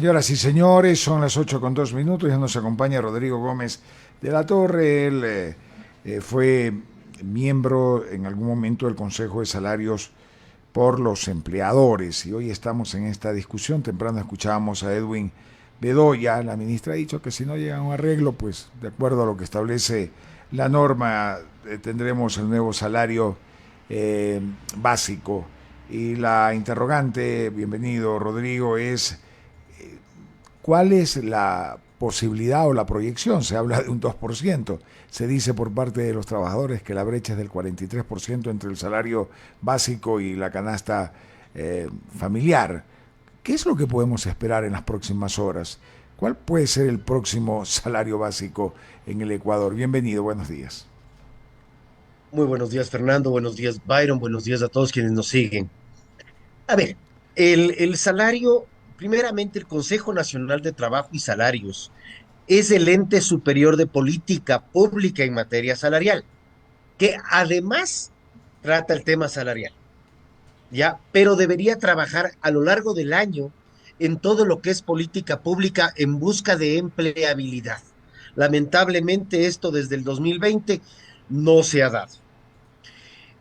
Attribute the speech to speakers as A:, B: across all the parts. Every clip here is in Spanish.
A: Señoras y señores, son las 8:02. Ya nos acompaña Rodrigo Gómez de la Torre. Él fue miembro en algún momento del Consejo de Salarios por los Empleadores y hoy estamos en esta discusión. Temprano escuchábamos a Edwin Bedoya. La ministra ha dicho que si no llega a un arreglo, pues de acuerdo a lo que establece la norma, tendremos el nuevo salario básico. Y la interrogante, bienvenido Rodrigo, es ¿cuál es la posibilidad o la proyección? Se habla de un 2%. Se dice por parte de los trabajadores que la brecha es del 43% entre el salario básico y la canasta familiar. ¿Qué es lo que podemos esperar en las próximas horas? ¿Cuál puede ser el próximo salario básico en el Ecuador? Bienvenido, buenos días.
B: Muy buenos días, Fernando. Buenos días, Byron. Buenos días a todos quienes nos siguen. A ver, el salario, primeramente, el Consejo Nacional de Trabajo y Salarios es el ente superior de política pública en materia salarial, que además trata el tema salarial, ¿ya? Pero debería trabajar a lo largo del año en todo lo que es política pública en busca de empleabilidad. Lamentablemente, esto desde el 2020 no se ha dado.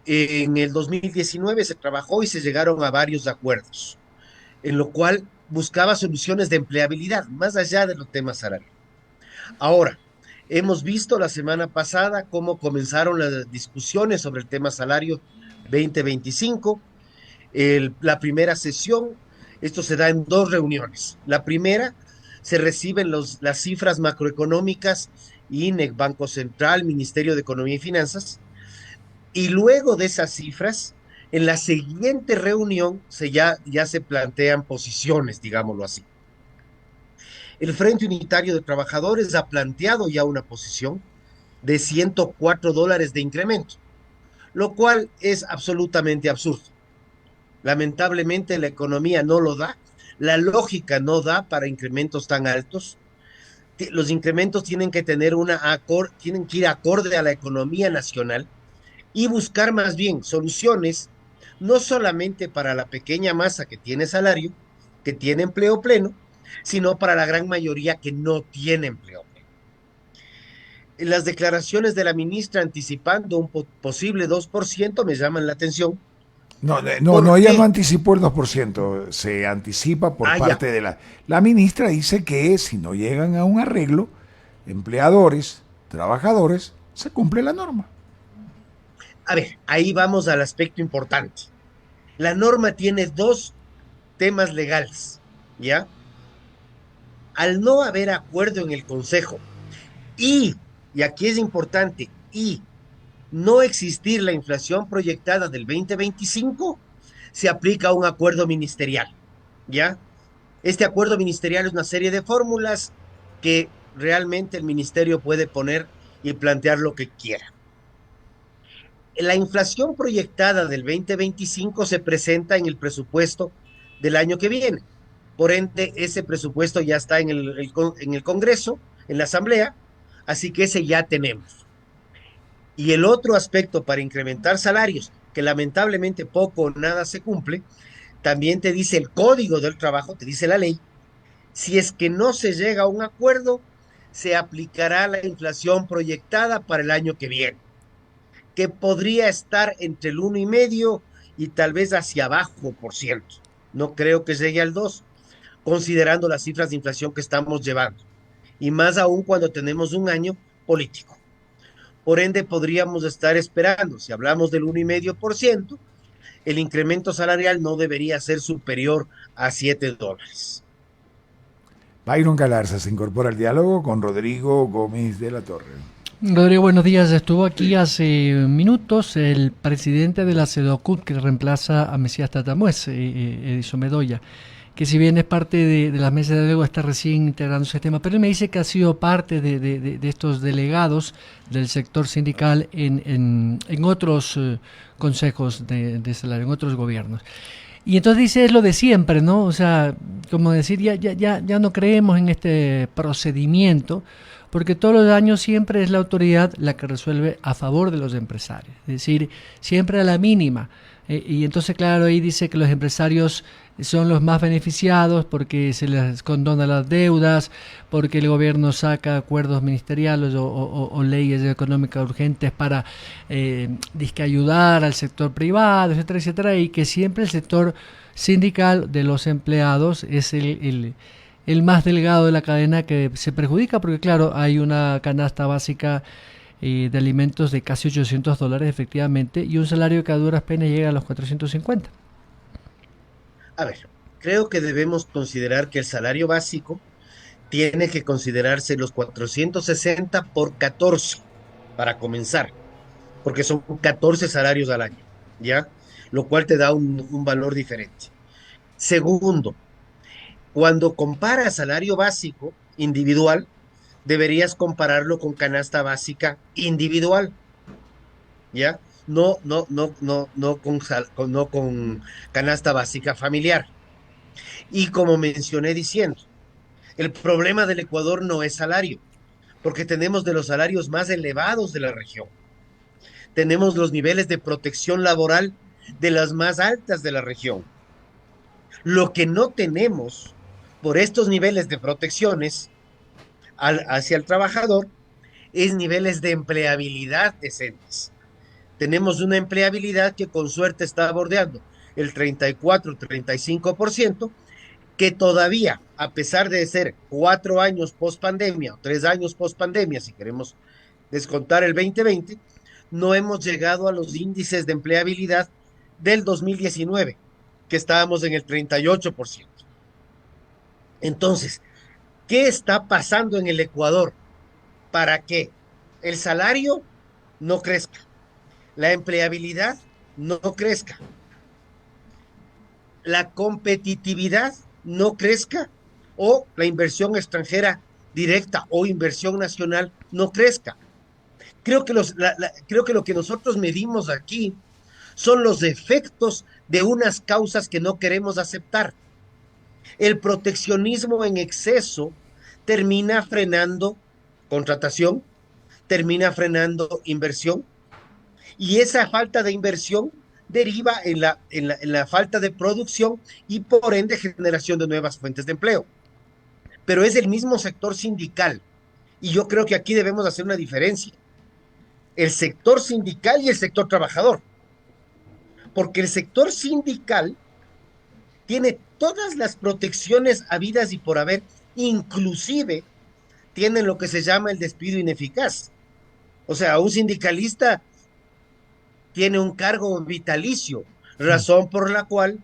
B: En el 2019 se trabajó y se llegaron a varios acuerdos, en lo cual buscaba soluciones de empleabilidad, más allá de los temas salariales. Ahora, hemos visto la semana pasada cómo comenzaron las discusiones sobre el tema salario 2025. La primera sesión, esto se da en dos reuniones. La primera, se reciben las cifras macroeconómicas, INEC, Banco Central, Ministerio de Economía y Finanzas. Y luego de esas cifras, en la siguiente reunión ya se plantean posiciones, digámoslo así. El Frente Unitario de Trabajadores ha planteado ya una posición de $104 de incremento, lo cual es absolutamente absurdo. Lamentablemente la economía no lo da, la lógica no da para incrementos tan altos. Los incrementos tienen que tener tienen que ir acorde a la economía nacional y buscar más bien soluciones, no solamente para la pequeña masa que tiene salario, que tiene empleo pleno, sino para la gran mayoría que no tiene empleo pleno. Las declaraciones de la ministra anticipando un posible 2% me llaman la atención.
A: No, no,
B: ¿Por
A: no, ella no
B: qué?
A: anticipó el 2%. Se anticipa por
B: Ah, ya.
A: parte de la ministra, dice que si no llegan a un arreglo, empleadores, trabajadores, se cumple la norma.
B: A ver, ahí vamos al aspecto importante. La norma tiene dos temas legales, ¿ya? Al no haber acuerdo en el Consejo y aquí es importante, y no existir la inflación proyectada del 2025, se aplica un acuerdo ministerial, ¿ya? Este acuerdo ministerial es una serie de fórmulas que realmente el ministerio puede poner y plantear lo que quiera. La inflación proyectada del 2025 se presenta en el presupuesto del año que viene. Por ende, ese presupuesto ya está en el Congreso, en la Asamblea, así que ese ya tenemos. Y el otro aspecto para incrementar salarios, que lamentablemente poco o nada se cumple, también te dice el Código del Trabajo, te dice la ley, si es que no se llega a un acuerdo, se aplicará la inflación proyectada para el año que viene, que podría estar entre el 1,5 y tal vez hacia abajo por ciento. No creo que llegue al 2, considerando las cifras de inflación que estamos llevando, y más aún cuando tenemos un año político. Por ende, podríamos estar esperando, si hablamos del 1,5%, el incremento salarial no debería ser superior a $7.
A: Byron Galarza se incorpora al diálogo con Rodrigo Gómez de la Torre.
C: Rodrigo, buenos días. Estuvo aquí hace minutos el presidente de la CEDOCUT que reemplaza a Mesías Tatamuez, Edison Bedoya, que si bien es parte de las mesas de diálogo, está recién integrando ese tema, pero él me dice que ha sido parte de estos delegados del sector sindical en otros consejos de salario, en otros gobiernos. Y entonces dice, es lo de siempre, ¿no? O sea, como decir, ya no creemos en este procedimiento, porque todos los años siempre es la autoridad la que resuelve a favor de los empresarios. Es decir, siempre a la mínima. Y entonces, claro, ahí dice que los empresarios son los más beneficiados porque se les condona las deudas, porque el gobierno saca acuerdos ministeriales o leyes económicas urgentes para dizque ayudar al sector privado, etcétera, etcétera, y que siempre el sector sindical de los empleados es el más delgado de la cadena que se perjudica porque, claro, hay una canasta básica de alimentos de casi $800 efectivamente y un salario que a duras penas llega a los 450.
B: A ver, creo que debemos considerar que el salario básico tiene que considerarse los 460 por 14 para comenzar, porque son 14 salarios al año, ¿ya? Lo cual te da un valor diferente. Segundo, cuando comparas salario básico individual, deberías compararlo con canasta básica individual, ¿ya? No con canasta básica familiar. Y como mencioné diciendo, el problema del Ecuador no es salario, porque tenemos de los salarios más elevados de la región. Tenemos los niveles de protección laboral de las más altas de la región. Lo que no tenemos por estos niveles de protecciones hacia el trabajador es niveles de empleabilidad decentes. Tenemos una empleabilidad que con suerte está bordeando el 34-35%, que todavía, a pesar de ser 4 años post pandemia o 3 años post pandemia, si queremos descontar el 2020, no hemos llegado a los índices de empleabilidad del 2019, que estábamos en el 38%. Entonces, ¿qué está pasando en el Ecuador para que el salario no crezca, la empleabilidad no crezca, la competitividad no crezca o la inversión extranjera directa o inversión nacional no crezca? Creo que lo que nosotros medimos aquí son los efectos de unas causas que no queremos aceptar. El proteccionismo en exceso termina frenando contratación, termina frenando inversión, y esa falta de inversión deriva en la falta de producción y por ende generación de nuevas fuentes de empleo. Pero es el mismo sector sindical, y yo creo que aquí debemos hacer una diferencia. El sector sindical y el sector trabajador. Porque el sector sindical tiene todas las protecciones habidas y por haber, inclusive tienen lo que se llama el despido ineficaz. O sea, un sindicalista tiene un cargo vitalicio, razón por la cual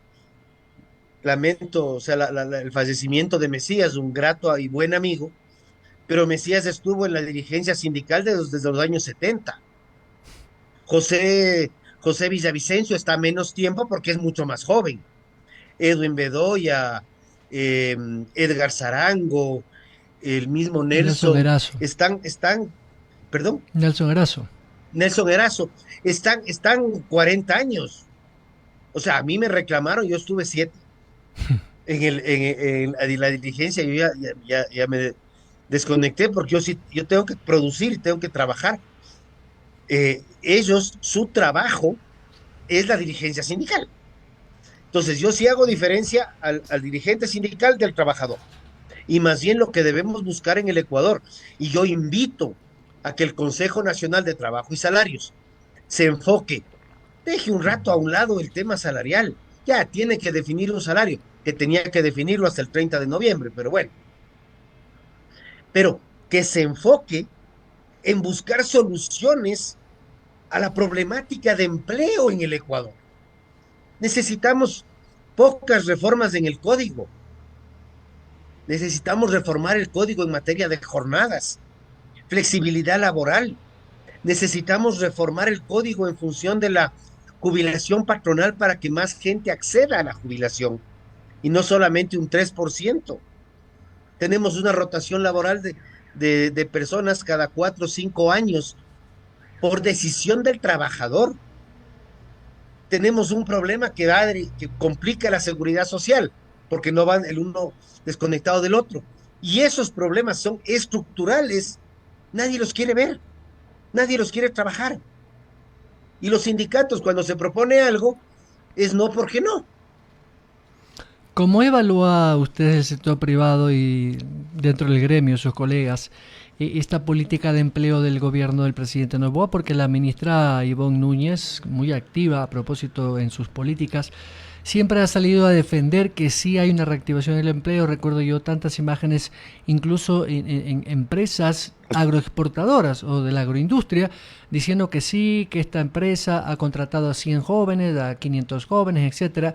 B: lamento, o sea, el fallecimiento de Mesías, un grato y buen amigo, pero Mesías estuvo en la dirigencia sindical desde los años 70. José Villavicencio está menos tiempo porque es mucho más joven. Edwin Bedoya, Edgar Zarango, el mismo Nelson
C: Erazo.
B: Perdón.
C: Nelson
B: Erazo, están 40 años. O sea, a mí me reclamaron, yo estuve 7 en la dirigencia, yo ya me desconecté porque yo tengo que producir, tengo que trabajar. Ellos, su trabajo es la dirigencia sindical. Entonces, yo sí hago diferencia al dirigente sindical del trabajador. Y más bien lo que debemos buscar en el Ecuador, y yo invito a que el Consejo Nacional de Trabajo y Salarios se enfoque, deje un rato a un lado el tema salarial. Ya tiene que definir un salario, que tenía que definirlo hasta el 30 de noviembre, pero bueno. Pero que se enfoque en buscar soluciones a la problemática de empleo en el Ecuador. Necesitamos pocas reformas en el código. Necesitamos reformar el código en materia de jornadas, flexibilidad laboral. Necesitamos reformar el código en función de la jubilación patronal para que más gente acceda a la jubilación y no solamente un 3%. Tenemos una rotación laboral de personas cada 4 o 5 años por decisión del trabajador. Tenemos un problema que complica la seguridad social, porque no van el uno desconectado del otro. Y esos problemas son estructurales. Nadie los quiere ver, nadie los quiere trabajar. Y los sindicatos, cuando se propone algo, es no porque no.
C: ¿Cómo evalúa usted el sector privado y dentro del gremio, sus colegas, esta política de empleo del gobierno del presidente Noboa? Porque la ministra Ivonne Núñez, muy activa a propósito en sus políticas, siempre ha salido a defender que sí hay una reactivación del empleo. Recuerdo yo tantas imágenes, incluso en empresas agroexportadoras o de la agroindustria, diciendo que sí, que esta empresa ha contratado a 100 jóvenes, a 500 jóvenes, etcétera.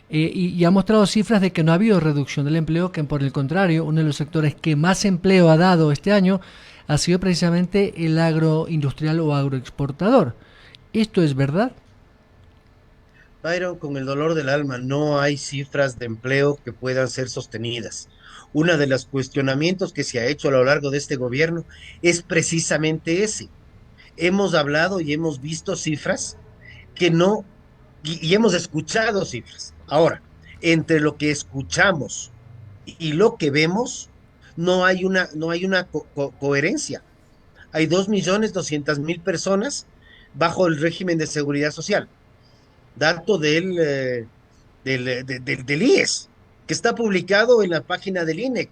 C: Y ha mostrado cifras de que no ha habido reducción del empleo, que por el contrario, uno de los sectores que más empleo ha dado este año ha sido precisamente el agroindustrial o agroexportador. ¿Esto es verdad?
B: Byron, con el dolor del alma, no hay cifras de empleo que puedan ser sostenidas. Uno de los cuestionamientos que se ha hecho a lo largo de este gobierno es precisamente ese. Hemos hablado y hemos visto cifras que no, y hemos escuchado cifras. Ahora, entre lo que escuchamos y lo que vemos, no hay una coherencia. Hay 2.200.000 personas bajo el régimen de seguridad social, dato del IES, que está publicado en la página del INEC.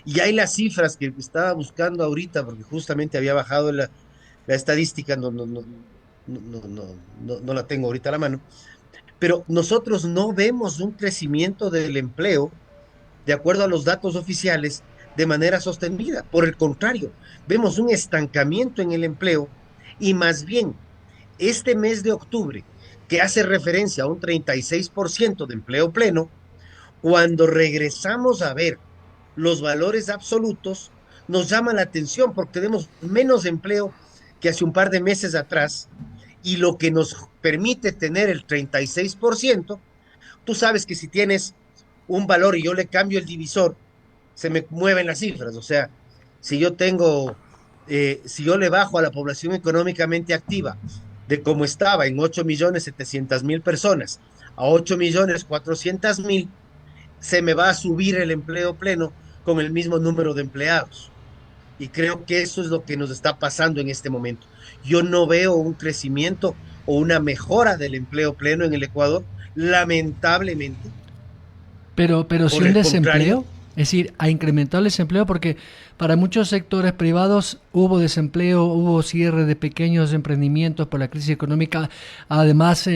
B: Y hay las cifras que estaba buscando ahorita, porque justamente había bajado la estadística, no la tengo ahorita a la mano, pero nosotros no vemos un crecimiento del empleo, de acuerdo a los datos oficiales, de manera sostenida. Por el contrario, vemos un estancamiento en el empleo y más bien este mes de octubre, que hace referencia a un 36% de empleo pleno, cuando regresamos a ver los valores absolutos, nos llama la atención porque tenemos menos empleo que hace un par de meses atrás y lo que nos permite tener el 36%, tú sabes que si tienes un valor y yo le cambio el divisor, se me mueven las cifras. O sea, si yo le bajo a la población económicamente activa de como estaba en 8.700.000 personas a 8.400.000, se me va a subir el empleo pleno con el mismo número de empleados. Y creo que eso es lo que nos está pasando en este momento. Yo no veo un crecimiento o una mejora del empleo pleno en el Ecuador, lamentablemente.
C: Pero si
B: Por
C: un
B: el contrario,
C: desempleo, es decir, ha incrementado el desempleo porque para muchos sectores privados hubo desempleo, hubo cierre de pequeños emprendimientos por la crisis económica, además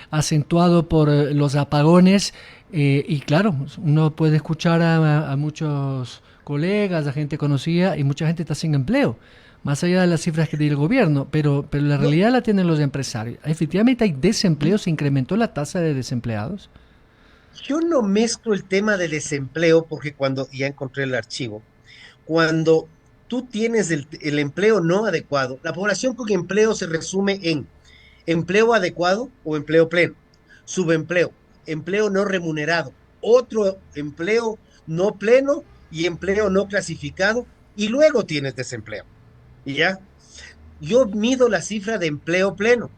C: acentuado por los apagones. Y claro, uno puede escuchar a muchos colegas, a gente conocida, y mucha gente está sin empleo, más allá de las cifras que tiene el gobierno, pero la
B: no,
C: realidad la tienen los empresarios. Efectivamente hay desempleo, se incrementó la tasa de desempleados.
B: yo no mezclo el tema de desempleo porque cuando ya encontré el archivo, cuando tú tienes el empleo no adecuado, la población con empleo se resume en empleo adecuado o empleo pleno, subempleo, empleo no remunerado, otro empleo no pleno y empleo no clasificado, y luego tienes desempleo. ¿Y ya? Yo mido la cifra de empleo pleno.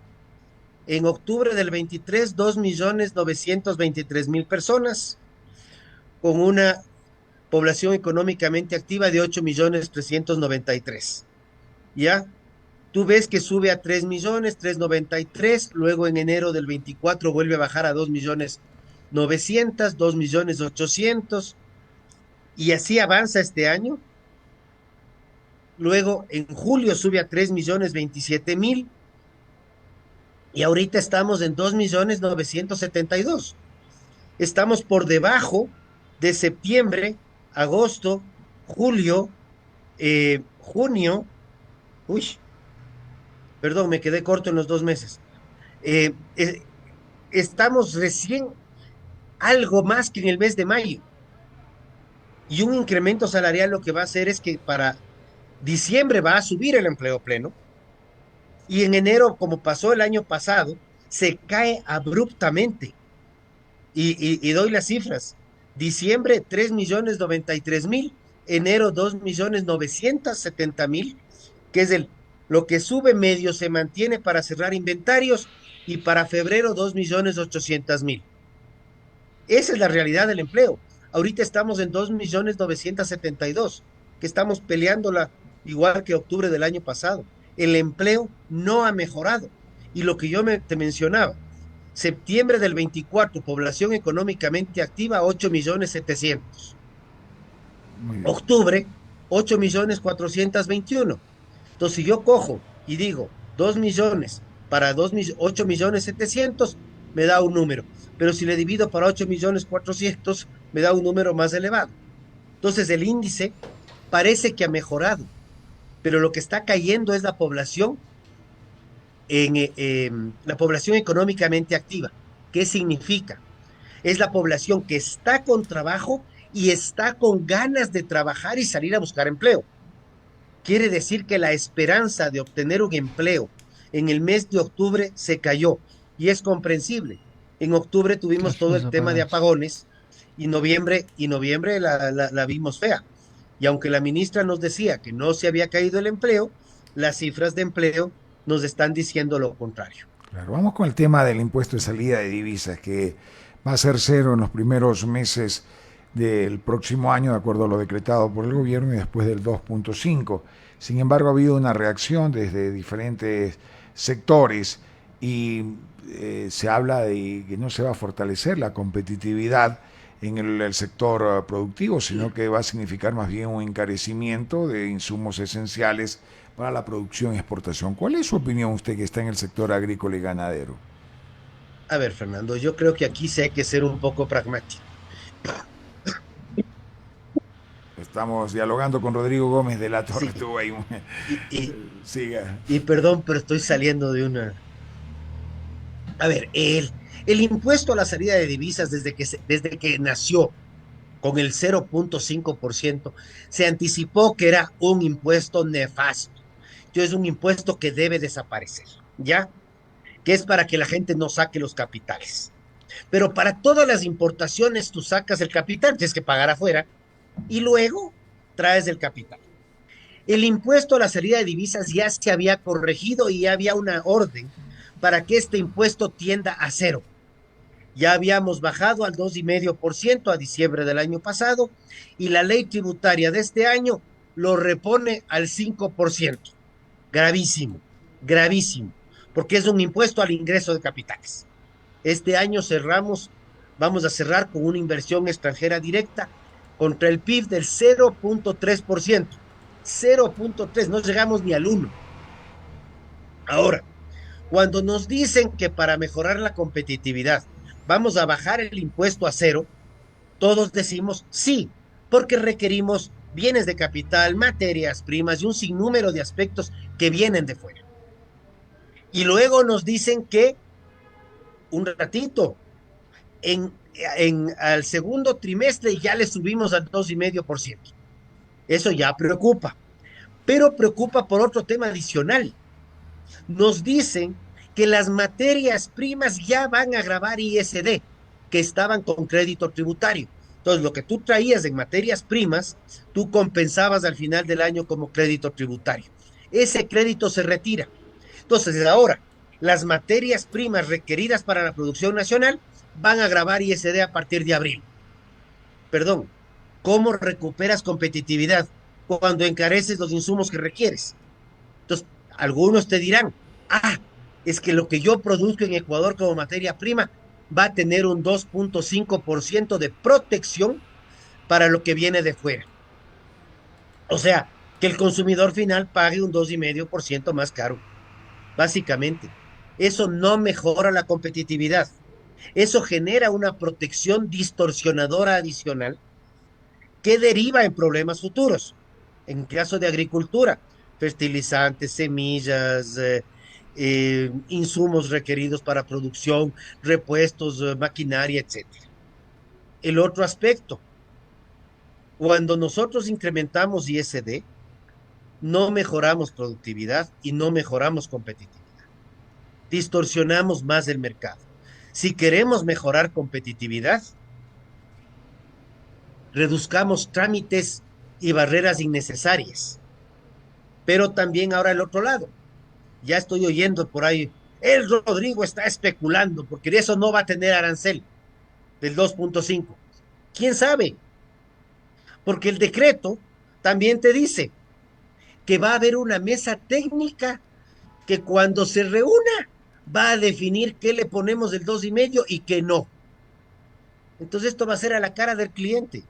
B: En octubre del 23, 2.923.000 personas, con una población económicamente activa de 8.393.000. ¿Ya? Tú ves que sube a 3.393.000, luego en enero del 24 vuelve a bajar a 2.900.000, 2.800.000, y así avanza este año. Luego en julio sube a 3.027.000 y ahorita estamos en 2.972.000. Estamos por debajo de septiembre, agosto, julio, junio. Uy, perdón, me quedé corto en los 2 meses. Eh, eh, Estamos recién algo más que en el mes de mayo. Y un incremento salarial lo que va a hacer es que para diciembre va a subir el empleo pleno y en enero, como pasó el año pasado, se cae abruptamente. Y doy las cifras. Diciembre, 3.093.000, enero, 2.970.000, que es lo que sube medio se mantiene para cerrar inventarios, y para febrero, 2.800.000. Esa es la realidad del empleo. Ahorita estamos en 2.972.000, que estamos peleándola igual que octubre del año pasado. El empleo no ha mejorado. Y lo que yo te mencionaba, Septiembre del 24, población económicamente activa, 8.700.000.
A: Muy bien.
B: Octubre, 8.421.000. Entonces, si yo cojo y digo 2 millones para 8.700.000, me da un número. Pero si le divido para 8.400.000, me da un número más elevado. Entonces, el índice parece que ha mejorado, pero lo que está cayendo es la población económicamente activa. ¿Qué significa? Es la población que está con trabajo y está con ganas de trabajar y salir a buscar empleo. Quiere decir que la esperanza de obtener un empleo en el mes de octubre se cayó y es comprensible. En octubre tuvimos
C: Claro,
B: todo
C: los
B: el tema de
C: apagones.
B: apagones y noviembre la vimos fea. Y aunque la ministra nos decía que no se había caído el empleo, las cifras de empleo nos están diciendo lo contrario.
A: Claro, vamos con el tema del impuesto de salida de divisas, que va a ser cero en los primeros meses del próximo año, de acuerdo a lo decretado por el gobierno, y después del 2.5. Sin embargo, ha habido una reacción desde diferentes sectores y se habla de que no se va a fortalecer la competitividad en el sector productivo, sino que va a significar más bien un encarecimiento de insumos esenciales para la producción y exportación. ¿Cuál es su opinión usted que está en el sector agrícola y ganadero?
B: A ver, Fernando, yo creo que aquí sí hay que ser un poco pragmático.
A: Estamos dialogando con Rodrigo Gómez de la Torre.
B: Sí,
A: Tuvo ahí un...
B: y, y,
A: Siga.
B: y perdón, pero estoy saliendo de una. A ver, el impuesto a la salida de divisas desde que nació con el 0.5%, se anticipó que era un impuesto nefasto. Entonces, es un impuesto que debe desaparecer, ¿ya? Que es para que la gente no saque los capitales. Pero para todas las importaciones tú sacas el capital, tienes que pagar afuera y luego traes el capital. El impuesto a la salida de divisas ya se había corregido y ya había una orden para que este impuesto tienda a cero. Ya habíamos bajado al 2,5% a diciembre del año pasado y la ley tributaria de este año lo repone al 5%. Gravísimo, gravísimo, porque es un impuesto al ingreso de capitales. Este año vamos a cerrar con una inversión extranjera directa contra el PIB del 0.3%. 0.3, no llegamos ni al 1. Ahora, cuando nos dicen que para mejorar la competitividad vamos a bajar el impuesto a cero, todos decimos sí, porque requerimos bienes de capital, materias primas y un sinnúmero de aspectos que vienen de fuera. Y luego nos dicen que un ratito, al segundo trimestre ya le subimos al 2,5%. Eso ya preocupa, pero preocupa por otro tema adicional. Nos dicen que las materias primas ya van a grabar ISD, que estaban con crédito tributario. Entonces, lo que tú traías en materias primas, tú compensabas al final del año como crédito tributario. Ese crédito se retira. Entonces, ahora, las materias primas requeridas para la producción nacional van a grabar ISD a partir de abril. Perdón, ¿cómo recuperas competitividad cuando encareces los insumos que requieres? Entonces, algunos te dirán, es que lo que yo produzco en Ecuador como materia prima va a tener un 2.5% de protección para lo que viene de fuera. O sea, que el consumidor final pague un 2,5% más caro, básicamente. Eso no mejora la competitividad. Eso genera una protección distorsionadora adicional que deriva en problemas futuros. En caso de agricultura, fertilizantes, semillas, insumos requeridos para producción, repuestos, maquinaria, etcétera. El otro aspecto, cuando nosotros incrementamos ISD, no mejoramos productividad y no mejoramos competitividad. Distorsionamos más el mercado. Si queremos mejorar competitividad, reduzcamos trámites y barreras innecesarias. Pero también ahora el otro lado. Ya estoy oyendo por ahí, el Rodrigo está especulando porque de eso no va a tener arancel del 2.5. ¿Quién sabe? Porque el decreto también te dice que va a haber una mesa técnica que cuando se reúna va a definir qué le ponemos del 2,5 y qué no. Entonces esto va a ser a la cara del cliente.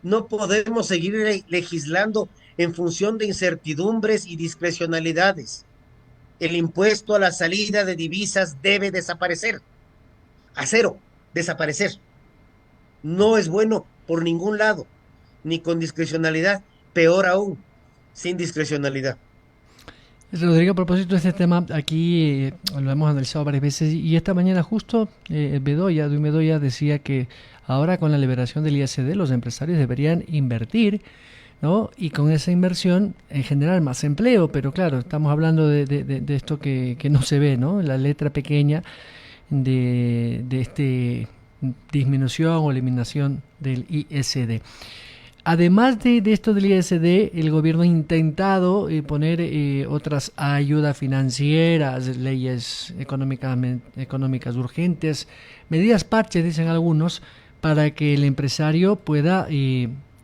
B: No podemos seguir legislando en función de incertidumbres y discrecionalidades. El impuesto a la salida de divisas debe desaparecer. A cero, desaparecer. No es bueno por ningún lado, ni con discrecionalidad, peor aún, sin discrecionalidad.
C: Rodrigo, a propósito de este tema, aquí lo hemos analizado varias veces y esta mañana justo Duy Bedoya decía que ahora con la liberación del ISD los empresarios deberían invertir, ¿no? Y con esa inversión generar más empleo, pero claro, estamos hablando de esto que no se ve, ¿no? La letra pequeña de este disminución o eliminación del ISD. Además de esto del ISD, el gobierno ha intentado poner otras ayudas financieras, leyes económicas urgentes, medidas parches, dicen algunos, para que el empresario pueda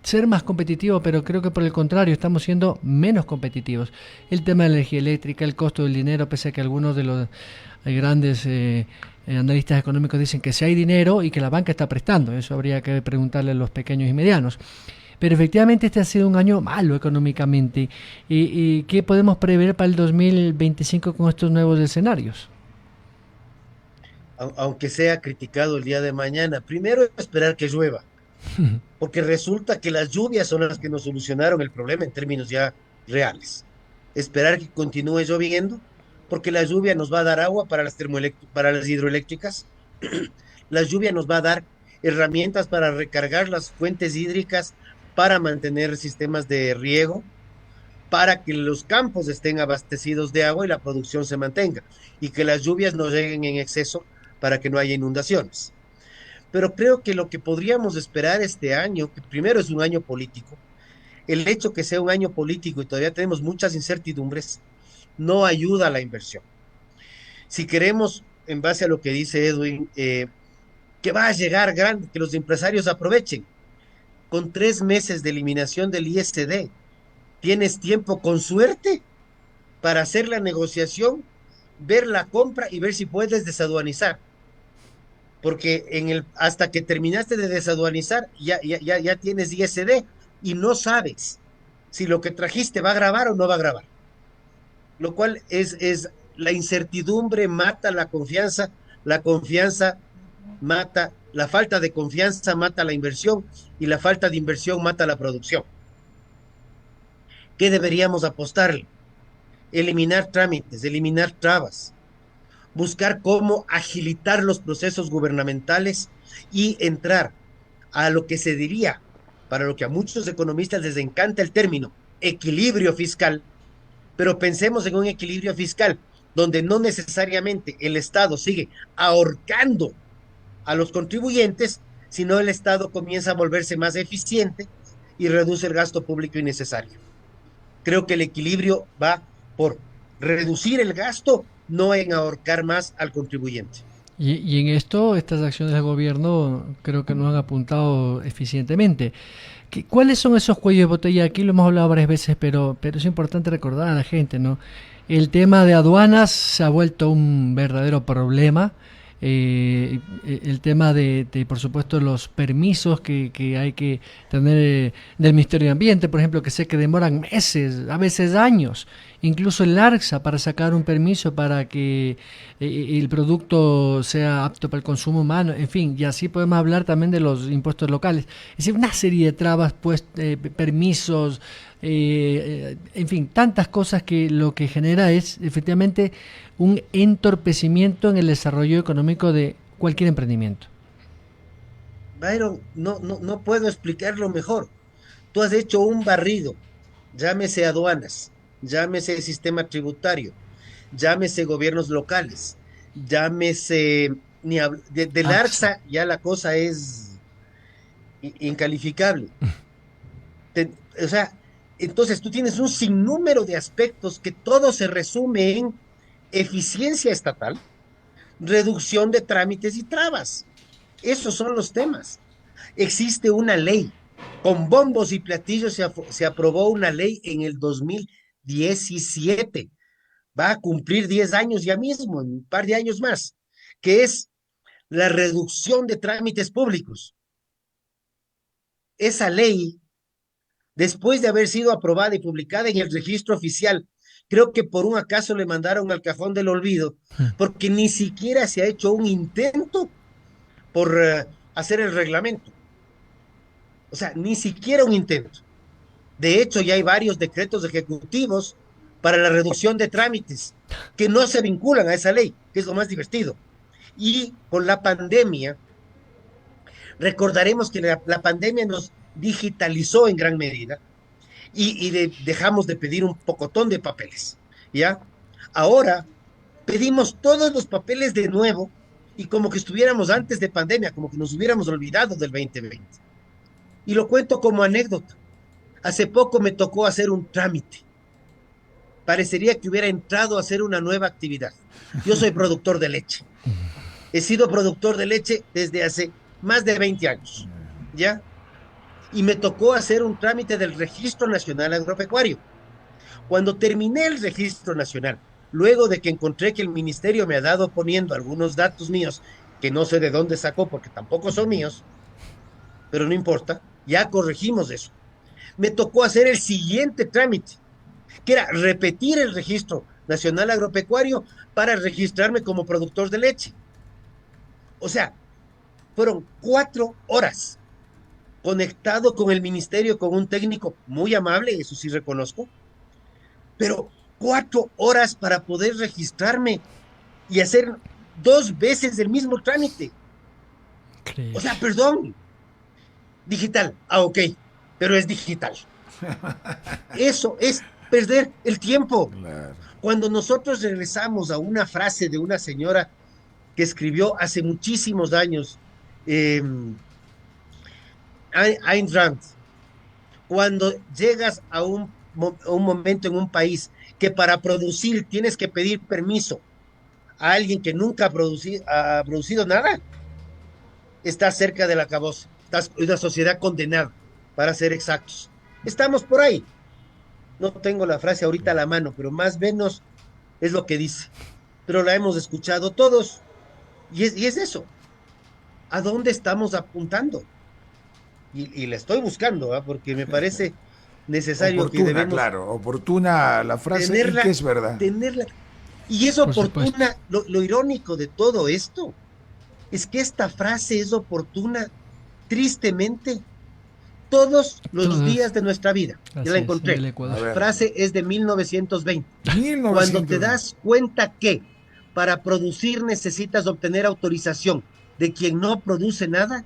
C: ser más competitivo, pero creo que por el contrario estamos siendo menos competitivos. El tema de la energía eléctrica, el costo del dinero, pese a que algunos de los grandes analistas económicos dicen que si hay dinero y que la banca está prestando, eso habría que preguntarle a los pequeños y medianos. Pero efectivamente este ha sido un año malo económicamente. ¿Y qué podemos prever para el 2025 con estos nuevos escenarios?
B: Aunque sea criticado el día de mañana, primero esperar que llueva, porque resulta que las lluvias son las que nos solucionaron el problema en términos ya reales. Esperar que continúe lloviendo, porque la lluvia nos va a dar agua para para las hidroeléctricas, la lluvia nos va a dar herramientas para recargar las fuentes hídricas, para mantener sistemas de riego, para que los campos estén abastecidos de agua y la producción se mantenga, y que las lluvias no lleguen en exceso para que no haya inundaciones. Pero creo que lo que podríamos esperar este año, que primero es un año político, el hecho que sea un año político y todavía tenemos muchas incertidumbres, no ayuda a la inversión. Si queremos, en base a lo que dice Edwin, que va a llegar grande, que los empresarios aprovechen, con 3 meses de eliminación del ISD, tienes tiempo con suerte para hacer la negociación, ver la compra y ver si puedes desaduanizar. Porque hasta que terminaste de desaduanizar, ya tienes ISD y no sabes si lo que trajiste va a grabar o no va a grabar. Lo cual es la incertidumbre mata la confianza mata, la falta de confianza mata la inversión y la falta de inversión mata la producción. ¿Qué deberíamos apostarle? Eliminar trámites, eliminar trabas, buscar cómo agilitar los procesos gubernamentales y entrar a lo que se diría, para lo que a muchos economistas les encanta el término, equilibrio fiscal, pero pensemos en un equilibrio fiscal donde no necesariamente el Estado sigue ahorcando a los contribuyentes, sino el Estado comienza a volverse más eficiente y reduce el gasto público innecesario. Creo que el equilibrio va por reducir el gasto, no en ahorcar más al contribuyente.
C: Y en esto, estas acciones del gobierno creo que no han apuntado eficientemente. ¿Cuáles son esos cuellos de botella? Aquí lo hemos hablado varias veces, pero es importante recordar a la gente, ¿no? El tema de aduanas se ha vuelto un verdadero problema. El tema por supuesto, los permisos que hay que tener del Ministerio de Ambiente, por ejemplo, que sé que demoran meses, a veces años, incluso el ARCSA para sacar un permiso para que el producto sea apto para el consumo humano, en fin, y así podemos hablar también de los impuestos locales. Es decir, una serie de trabas, pues, permisos, en fin, tantas cosas que lo que genera es efectivamente un entorpecimiento en el desarrollo económico de cualquier emprendimiento.
B: Byron, no puedo explicarlo mejor. Tú has hecho un barrido, llámese aduanas, llámese sistema tributario, llámese gobiernos locales, llámese del ARCSA, ya la cosa es incalificable. O sea, entonces tú tienes un sinnúmero de aspectos que todo se resume en eficiencia estatal, reducción de trámites y trabas. Esos son los temas. Existe una ley. Con bombos y platillos se aprobó una ley en el 2017 va a cumplir 10 años ya mismo, en un par de años más, que es la reducción de trámites públicos. Esa ley, después de haber sido aprobada y publicada en el registro oficial, creo que por un acaso le mandaron al cajón del olvido, porque ni siquiera se ha hecho un intento por hacer el reglamento. O sea, ni siquiera un intento. De hecho, ya hay varios decretos ejecutivos para la reducción de trámites que no se vinculan a esa ley, que es lo más divertido. Y con la pandemia, recordaremos que la pandemia nos digitalizó en gran medida y dejamos de pedir un pocotón de papeles, ¿ya? Ahora pedimos todos los papeles de nuevo y como que estuviéramos antes de pandemia, como que nos hubiéramos olvidado del 2020. Y lo cuento como anécdota. Hace poco me tocó hacer un trámite. Parecería que hubiera entrado a hacer una nueva actividad. Yo soy productor de leche. He sido productor de leche desde hace más de 20 años, ¿ya? Y me tocó hacer un trámite del Registro Nacional Agropecuario. Cuando terminé el Registro Nacional, luego de que encontré que el ministerio me ha dado poniendo algunos datos míos, que no sé de dónde sacó porque tampoco son míos, pero no importa, ya corregimos eso. Me tocó hacer el siguiente trámite, que era repetir el Registro Nacional Agropecuario para registrarme como productor de leche. O sea, fueron 4 horas conectado con el ministerio, con un técnico muy amable, eso sí reconozco, pero 4 horas para poder registrarme y hacer 2 veces el mismo trámite. O sea, perdón, digital, ok, pero es digital. Eso es perder el tiempo.
A: Claro.
B: Cuando nosotros regresamos a una frase de una señora que escribió hace muchísimos años, Ayn Rand, cuando llegas a un momento en un país que para producir tienes que pedir permiso a alguien que nunca ha producido nada, estás cerca del acabose, estás en una sociedad condenada, para ser exactos. Estamos por ahí. No tengo la frase ahorita a la mano, pero más o menos es lo que dice. Pero la hemos escuchado todos y es eso. ¿A dónde estamos apuntando? Y la estoy buscando, ¿eh? Porque me parece necesario
A: Oportuna,
B: que debemos
A: claro, oportuna la frase
B: tenerla,
A: y que es verdad.
B: tenerla. Y es oportuna, lo irónico de todo esto es que esta frase es oportuna tristemente todos los días de nuestra vida. Ya la encontré. La frase es de 1920. Cuando te das cuenta que para producir necesitas obtener autorización de quien no produce nada,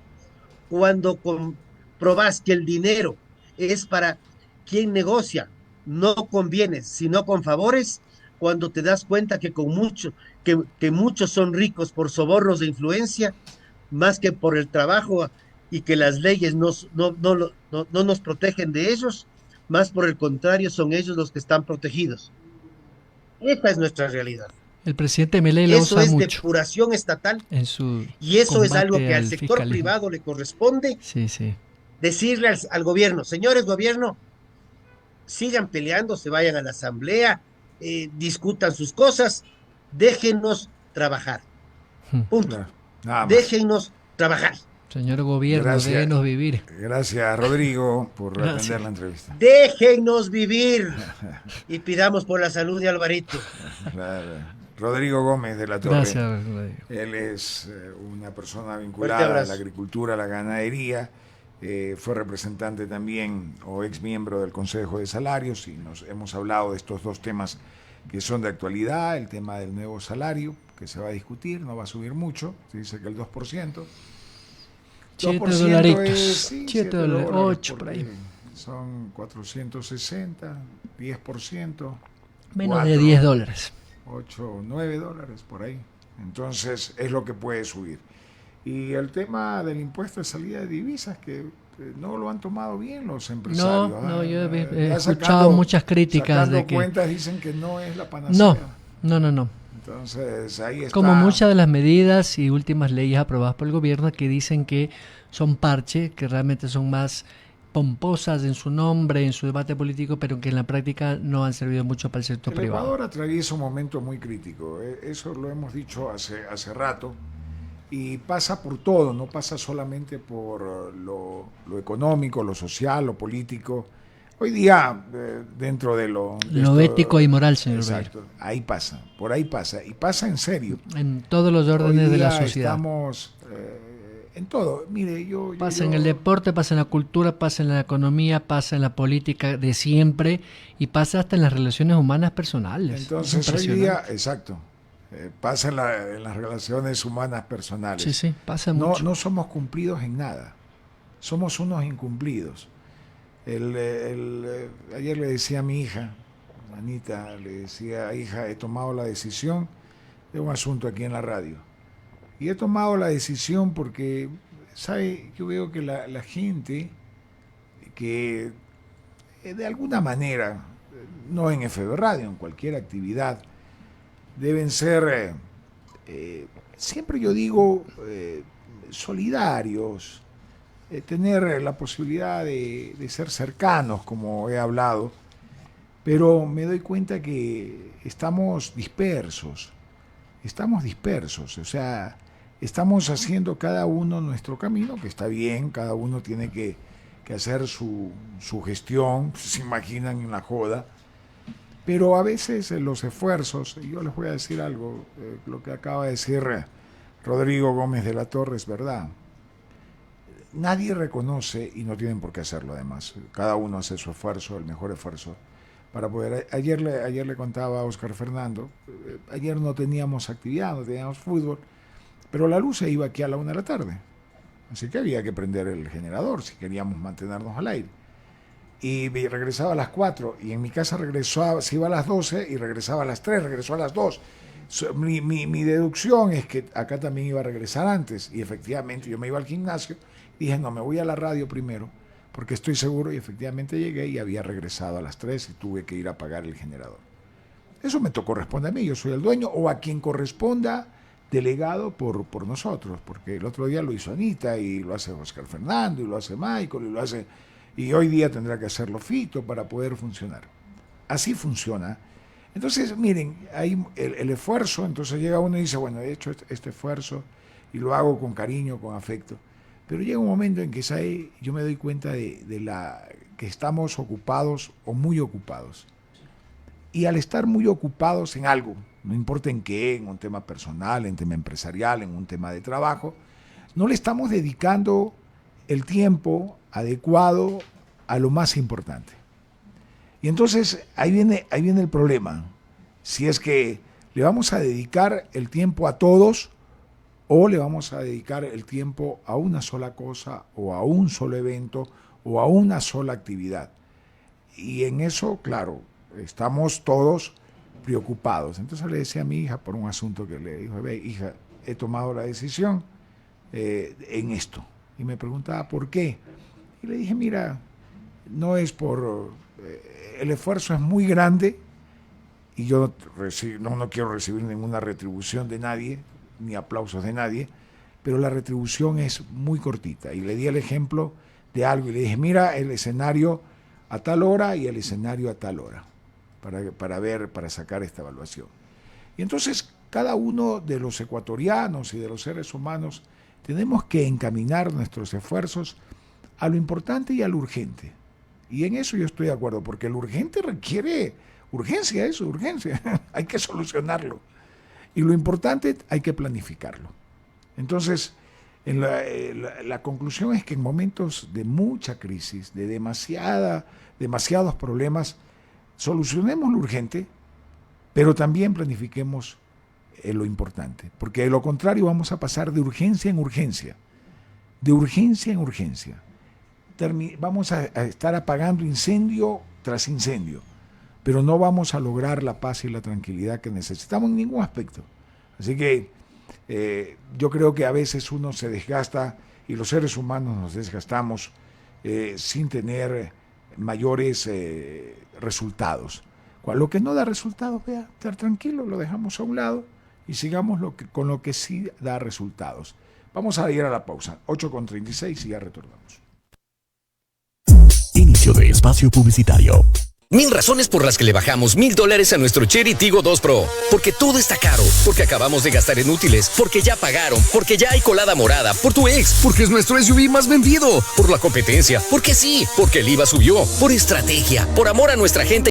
B: cuando comprobas que el dinero es para quien negocia, no con bienes, sino con favores, cuando te das cuenta que que muchos son ricos por sobornos de influencia, más que por el trabajo, y que las leyes no nos protegen de ellos, más por el contrario, son ellos los que están protegidos. Esta es nuestra realidad.
C: El presidente Milei lo usa mucho.
B: Eso es depuración estatal. Y eso es algo que al sector privado le corresponde decirle al gobierno: señores gobierno, sigan peleando, se vayan a la asamblea, discutan sus cosas, déjennos trabajar. Punto. Déjennos trabajar.
C: Señor gobierno, déjenos vivir.
A: Gracias, Rodrigo, por atender la entrevista.
B: Déjennos vivir y pidamos por la salud de Alvarito.
A: Claro. Rodrigo Gómez de la Torre.
C: Gracias, Rodrigo.
A: Él es una persona vinculada a la agricultura, a la ganadería. Fue representante también o ex miembro del Consejo de Salarios y nos hemos hablado de estos dos temas que son de actualidad. El tema del nuevo salario que se va a discutir, no va a subir mucho, se dice que el 2%.
C: 7 dolaritos,
A: 7
C: dólares, 8 por ahí.
A: Son 460, 10%.
C: Menos 4, de 10 dólares.
A: 8, 9 dólares por ahí. Entonces es lo que puede subir. Y el tema del impuesto de salida de divisas, que no lo han tomado bien los empresarios.
C: No, yo he escuchado muchas críticas de que
A: cuentas dicen que no es la panacea.
C: No.
A: Entonces ahí está.
C: Como muchas de las medidas y últimas leyes aprobadas por el gobierno que dicen que son parche, que realmente son más pomposas en su nombre, en su debate político, pero que en la práctica no han servido mucho para el sector privado.
A: Ecuador atraviesa un momento muy crítico, eso lo hemos dicho hace rato, y pasa por todo, no pasa solamente por lo económico, lo social, lo político. Hoy día, dentro de lo
C: ético y moral, señor
A: exacto, Beyer. Ahí pasa, por ahí pasa, y pasa en serio.
C: En todos los órdenes de la sociedad.
A: Estamos en todo. Mire,
C: pasa en el deporte, pasa en la cultura, pasa en la economía, pasa en la política de siempre y pasa hasta en las relaciones humanas personales.
A: Entonces hoy día, exacto, pasa en las relaciones humanas personales.
C: Sí, pasa mucho.
A: No somos cumplidos en nada, somos unos incumplidos. Ayer le decía a mi hija, Anita, le decía, hija, he tomado la decisión de un asunto aquí en la radio. Y he tomado la decisión porque, ¿sabe? Yo veo que la gente que de alguna manera, no en FB Radio, en cualquier actividad, deben ser, siempre yo digo, solidarios, tener la posibilidad de ser cercanos, como he hablado, pero me doy cuenta que estamos dispersos, o sea, estamos haciendo cada uno nuestro camino, que está bien, cada uno tiene que hacer su gestión, se imaginan en la joda, pero a veces los esfuerzos, yo les voy a decir algo, lo que acaba de decir Rodrigo Gómez de la Torre es verdad. Nadie reconoce, y no tienen por qué hacerlo además, cada uno hace su esfuerzo, el mejor esfuerzo, para poder... Ayer le contaba a Oscar Fernando, ayer no teníamos actividad, no teníamos fútbol, pero la luz se iba aquí a la 1 de la tarde, así que había que prender el generador si queríamos mantenernos al aire. Y regresaba a las 4, y en mi casa se iba a las 12 y regresaba a las 3, regresó a las 2. Mi deducción es que acá también iba a regresar antes, y efectivamente yo me iba al gimnasio, dije, no, me voy a la radio primero, porque estoy seguro, y efectivamente llegué y había regresado a las 3 y tuve que ir a apagar el generador. Eso me corresponde a mí, yo soy el dueño, o a quien corresponda, delegado por nosotros, porque el otro día lo hizo Anita, y lo hace Oscar Fernando, y lo hace Michael, y hoy día tendrá que hacerlo Fito para poder funcionar. Así funciona. Entonces, miren, hay el esfuerzo, entonces llega uno y dice, bueno, he hecho este esfuerzo, y lo hago con cariño, con afecto. Pero llega un momento en que yo me doy cuenta de que estamos ocupados o muy ocupados. Y al estar muy ocupados en algo, no importa en qué, en un tema personal, en tema empresarial, en un tema de trabajo, no le estamos dedicando el tiempo adecuado a lo más importante. Y entonces ahí viene el problema. Si es que le vamos a dedicar el tiempo a todos, o le vamos a dedicar el tiempo a una sola cosa, o a un solo evento, o a una sola actividad. Y en eso, claro, estamos todos preocupados. Entonces le decía a mi hija, por un asunto que le dijo, ve, hija, he tomado la decisión en esto. Y me preguntaba, ¿por qué? Y le dije, mira, no es por... el esfuerzo es muy grande, y yo no quiero recibir ninguna retribución de nadie, ni aplausos de nadie, pero la retribución es muy cortita. Y le di el ejemplo de algo y le dije, mira, el escenario a tal hora y el escenario a tal hora, para sacar esta evaluación. Y entonces cada uno de los ecuatorianos y de los seres humanos tenemos que encaminar nuestros esfuerzos a lo importante y a lo urgente. Y en eso yo estoy de acuerdo, porque lo urgente requiere urgencia, hay que solucionarlo. Y lo importante hay que planificarlo. Entonces, la conclusión es que en momentos de mucha crisis, de demasiados problemas, solucionemos lo urgente, pero también planifiquemos lo importante. Porque de lo contrario vamos a pasar de urgencia en urgencia. Vamos a estar apagando incendio tras incendio, pero no vamos a lograr la paz y la tranquilidad que necesitamos en ningún aspecto. Así que yo creo que a veces uno se desgasta, y los seres humanos nos desgastamos sin tener mayores resultados. Lo que no da resultados, vea, estar tranquilo, lo dejamos a un lado y sigamos con lo que sí da resultados. Vamos a ir a la pausa, 8:36, y ya retornamos.
D: Inicio de espacio publicitario.
E: 1000 razones por las que le bajamos $1000 a nuestro Chery Tiggo 2 Pro. Porque todo está caro, porque acabamos de gastar en útiles, porque ya pagaron, porque ya hay colada morada, por tu ex, porque es nuestro SUV más vendido, por la competencia, porque sí, porque el IVA subió, por estrategia, por amor a nuestra gente.